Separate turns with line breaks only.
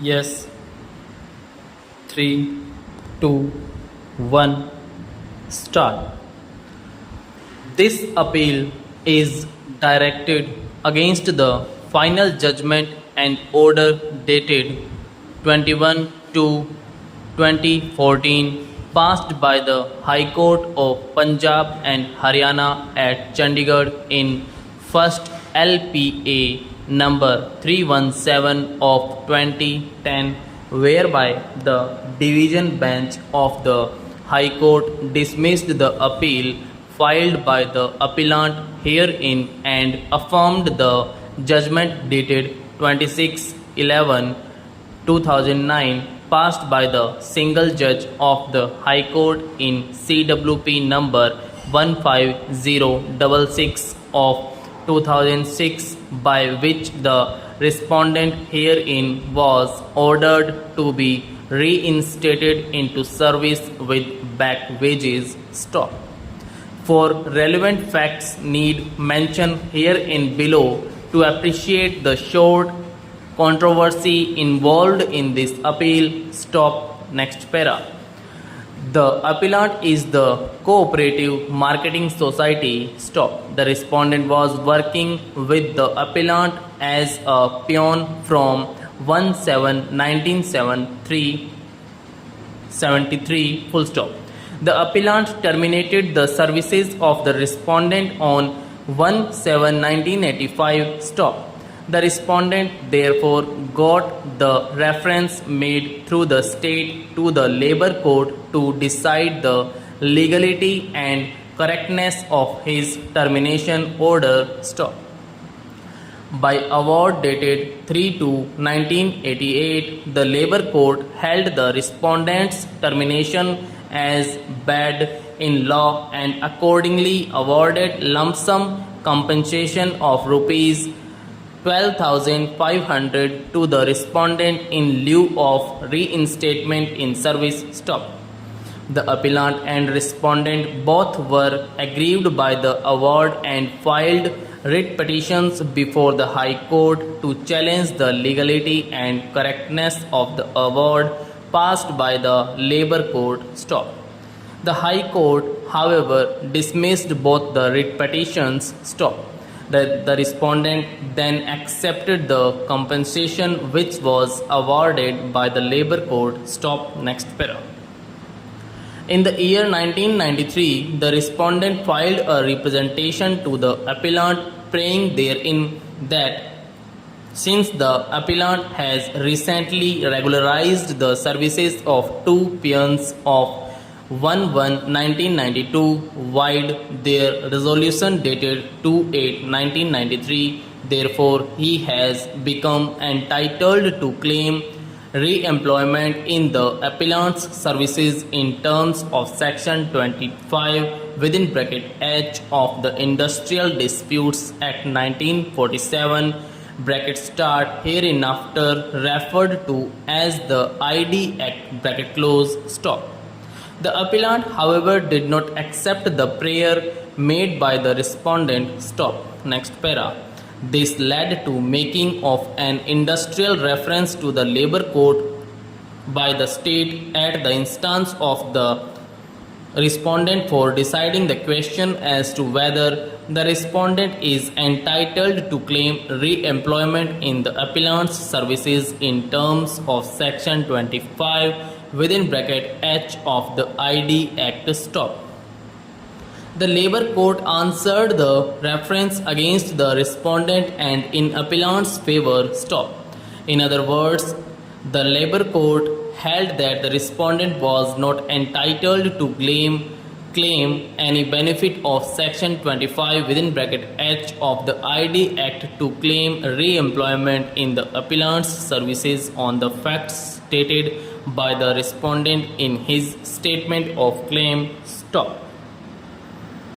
Yes. 3, 2, 1. Start. This appeal is directed against the final judgment and order dated 21 to 2014 passed by the High Court of Punjab and Haryana at Chandigarh in first LPA number 317 of 2010, whereby the division bench of the High Court dismissed the appeal filed by the appellant herein and affirmed the judgment dated 26/11/2009 passed by the single judge of the High Court in CWP number 15066 of 2006, by which the respondent herein was ordered to be reinstated into service with back wages. Stop. For relevant facts need mention herein below to appreciate the short controversy involved in this appeal. Stop. Next para. The appellant is the Cooperative Marketing Society. Stop. The respondent was working with the appellant as a peon from 1/7/1973. Full stop. The appellant terminated the services of the respondent on 1/7/1985. Stop. The respondent therefore got the reference made through the state to the Labour Court to decide the legality and correctness of his termination order. Stop. By award dated 3/2/1988, the Labour Court held the respondent's termination as bad in law and accordingly awarded lump sum compensation of rupees 12,500 to the respondent in lieu of reinstatement in service. Stop. The appellant and respondent both were aggrieved by the award and filed writ petitions before the High Court to challenge the legality and correctness of the award passed by the Labour Court. Stop. The High Court, however, dismissed both the writ petitions. Stop. The respondent then accepted the compensation which was awarded by the Labour Court. Stop. Next para. In the year 1993, the respondent filed a representation to the appellant praying therein that since the appellant has recently regularized the services of two peons of 1/1/1992 wide their resolution dated 2/8/1993, therefore he has become entitled to claim re-employment in the appellant's services in terms of section 25 within bracket H of the Industrial Disputes Act 1947 bracket start hereinafter referred to as the ID Act bracket close. Stop. The appellant, however, did not accept the prayer made by the respondent. Stop. Next para. This led to making of an industrial reference to the Labour Court by the state at the instance of the respondent for deciding the question as to whether the respondent is entitled to claim re-employment in the appellant's services in terms of section 25 within bracket H of the ID Act. Stop. The Labour Court answered the reference against the respondent and in appellant's favour. Stop. In other words, the Labour Court held that the respondent was not entitled to claim any benefit of section 25 within bracket H of the ID Act to claim re-employment in the appellant's services on the facts stated by the respondent in his statement of claim. Stop.